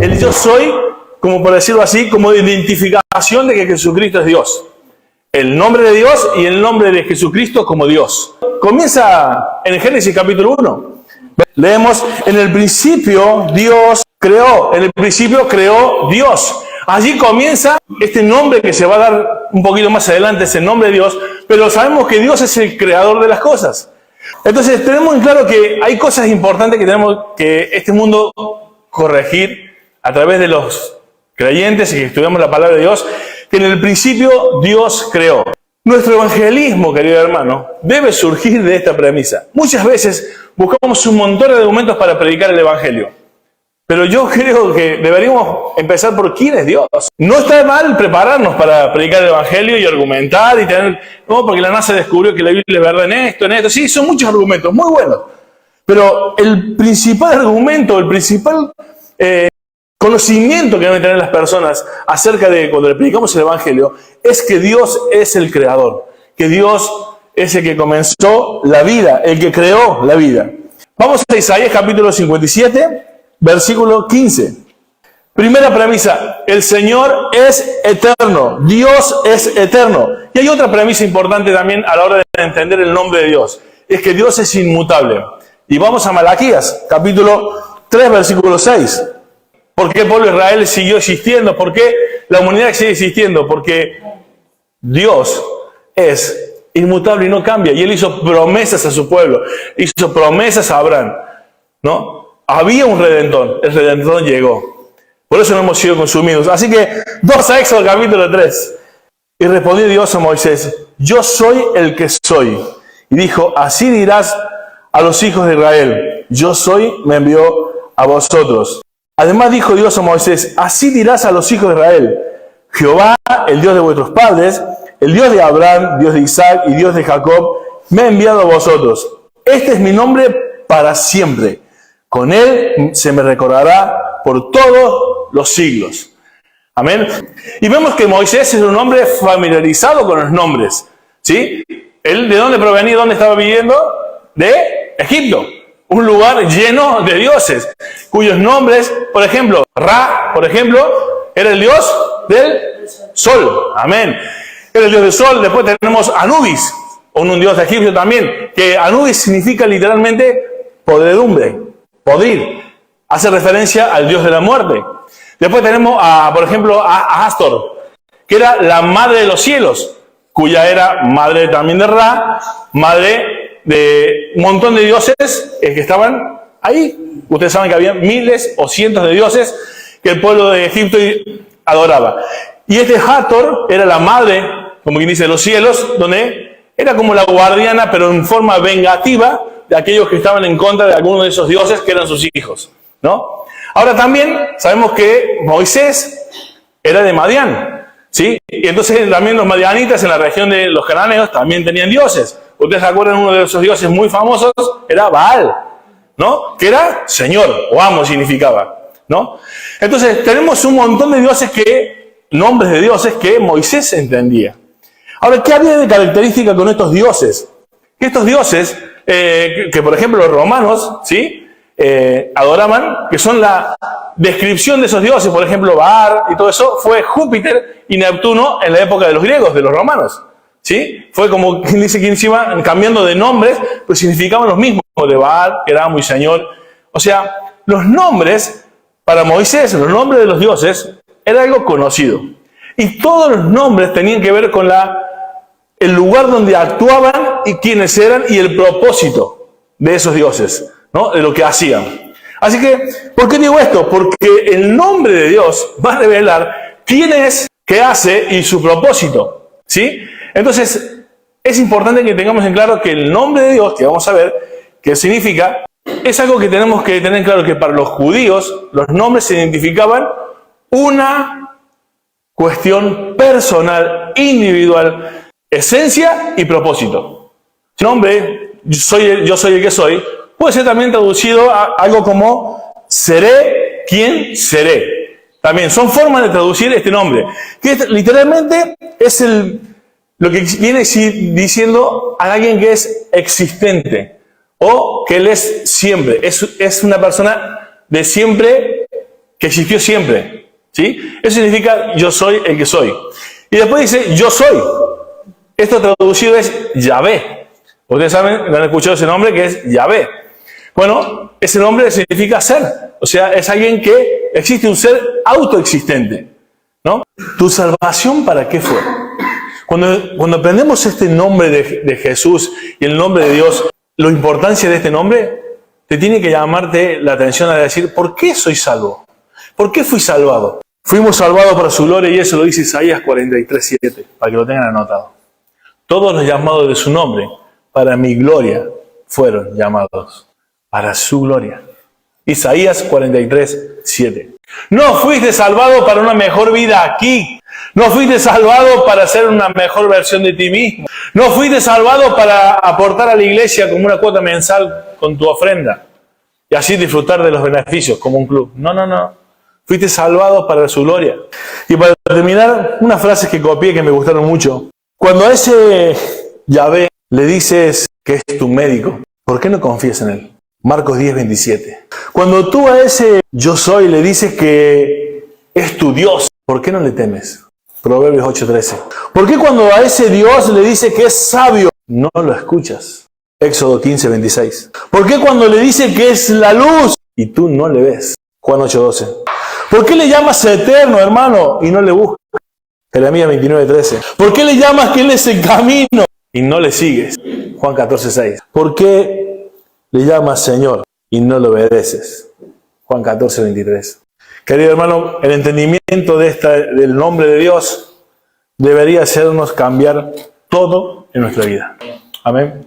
El yo soy, como por decirlo así, como identificación de que Jesucristo es Dios. El nombre de Dios y el nombre de Jesucristo como Dios. Comienza en el Génesis capítulo 1. Leemos, en el principio Dios creó, en el principio creó Dios. Allí comienza este nombre que se va a dar un poquito más adelante, es el nombre de Dios, pero sabemos que Dios es el creador de las cosas. Entonces tenemos en claro que hay cosas importantes que tenemos que este mundo corregir a través de los creyentes y que estudiamos la palabra de Dios, que en el principio Dios creó. Nuestro evangelismo, querido hermano, debe surgir de esta premisa. Muchas veces buscamos un montón de argumentos para predicar el evangelio. Pero yo creo que deberíamos empezar por quién es Dios. No está mal prepararnos para predicar el evangelio y argumentar y tener... No, porque la NASA descubrió que la Biblia es verdad en esto. Sí, son muchos argumentos, muy buenos. Pero el principal argumento, el principal conocimiento que deben tener las personas acerca de cuando le predicamos el evangelio es que Dios es el creador. Que Dios es el que comenzó la vida, el que creó la vida. Vamos a Isaías capítulo 57. Versículo 15. Primera premisa, el Señor es eterno, Dios es eterno. Y hay otra premisa importante también a la hora de entender el nombre de Dios, es que Dios es inmutable. Y vamos a Malaquías, capítulo 3, versículo 6. ¿Por qué el pueblo de Israel siguió existiendo? ¿Por qué la humanidad sigue existiendo? Porque Dios es inmutable y no cambia. Y Él hizo promesas a su pueblo, hizo promesas a Abraham, ¿no? Había un Redentor, el Redentor llegó. Por eso no hemos sido consumidos. Así que, 2 a Éxodo capítulo 3. Y respondió Dios a Moisés, yo soy el que soy. Y dijo, así dirás a los hijos de Israel, yo soy, me envió a vosotros. Además dijo Dios a Moisés, así dirás a los hijos de Israel, Jehová, el Dios de vuestros padres, el Dios de Abraham, Dios de Isaac y Dios de Jacob, me ha enviado a vosotros. Este es mi nombre para siempre. Con él se me recordará por todos los siglos. Amén. Y vemos que Moisés es un hombre familiarizado con los nombres. ¿Sí? ¿Él de dónde provenía? ¿Dónde estaba viviendo? De Egipto. Un lugar lleno de dioses. Cuyos nombres, por ejemplo, Ra, por ejemplo, era el dios del sol. Amén. Era el dios del sol. Después tenemos Anubis, un dios egipcio también. Que Anubis significa literalmente podredumbre. Podrir, hace referencia al dios de la muerte. Después tenemos, por ejemplo, a Astor, que era la madre de los cielos, cuya era madre también de Ra, madre de un montón de dioses que estaban ahí. Ustedes saben que había miles o cientos de dioses que el pueblo de Egipto adoraba. Y este Hathor era la madre, como quien dice, de los cielos, donde era como la guardiana, pero en forma vengativa, de aquellos que estaban en contra de alguno de esos dioses que eran sus hijos, ¿no? Ahora también sabemos que Moisés era de Madián, ¿sí? Y entonces también los madianitas en la región de los cananeos también tenían dioses. Ustedes se acuerdan, uno de esos dioses muy famosos era Baal, ¿no? Que era Señor, o amo significaba, ¿no? Entonces tenemos un montón de dioses nombres de dioses que Moisés entendía. Ahora, ¿qué había de característica con estos dioses? Que estos dioses... que por ejemplo los romanos, ¿sí? Adoraban, que son la descripción de esos dioses, por ejemplo Baal y todo eso, fue Júpiter y Neptuno en la época de los griegos, de los romanos, ¿sí? Fue como quien dice que encima, cambiando de nombres, pues significaban los mismos, de Baal, que era muy señor. O sea, los nombres, para Moisés, los nombres de los dioses, era algo conocido. Y todos los nombres tenían que ver con el lugar donde actuaban y quiénes eran y el propósito de esos dioses, ¿no? De lo que hacían. Así que, ¿por qué digo esto? Porque el nombre de Dios va a revelar quién es, qué hace y su propósito, ¿sí? Entonces, es importante que tengamos en claro que el nombre de Dios, que vamos a ver qué significa, es algo que tenemos que tener en claro que para los judíos los nombres se identificaban una cuestión personal, individual, esencia y propósito. El nombre, yo soy el que soy, puede ser también traducido a algo como seré quien seré. También son formas de traducir este nombre, que literalmente es lo que viene diciendo a alguien que es existente o que Él es siempre. Es una persona de siempre, que existió siempre. ¿Sí? Eso significa yo soy el que soy. Y después dice yo soy. Esto traducido es Yahvé. Ustedes saben, han escuchado ese nombre que es Yahvé. Bueno, ese nombre significa ser. O sea, es alguien que existe, un ser autoexistente, ¿no? ¿Tu salvación para qué fue? Cuando aprendemos este nombre de Jesús y el nombre de Dios, la importancia de este nombre, te tiene que llamarte la atención a decir, ¿por qué soy salvo? ¿Por qué fui salvado? Fuimos salvados para su gloria y eso lo dice Isaías 43:7, para que lo tengan anotado. Todos los llamados de su nombre, para mi gloria, fueron llamados. Para su gloria. Isaías 43:7. No fuiste salvado para una mejor vida aquí. No fuiste salvado para ser una mejor versión de ti mismo. No fuiste salvado para aportar a la iglesia como una cuota mensal con tu ofrenda. Y así disfrutar de los beneficios como un club. No. Fuiste salvado para su gloria. Y para terminar, unas frases que copié que me gustaron mucho. Cuando a ese Yahvé le dices que es tu médico, ¿por qué no confías en él? Marcos 10:27. Cuando tú a ese yo soy le dices que es tu Dios, ¿por qué no le temes? Proverbios 8:13. ¿Por qué cuando a ese Dios le dice que es sabio, no lo escuchas? Éxodo 15:26. ¿Por qué cuando le dice que es la luz y tú no le ves? Juan 8:12. ¿Por qué le llamas eterno, hermano, y no le buscas? Jeremías 29:13. ¿Por qué le llamas que Él es el camino y no le sigues? Juan 14:6. ¿Por qué le llamas Señor y no lo obedeces? Juan 14:23. Querido hermano, el entendimiento del nombre de Dios debería hacernos cambiar todo en nuestra vida. Amén.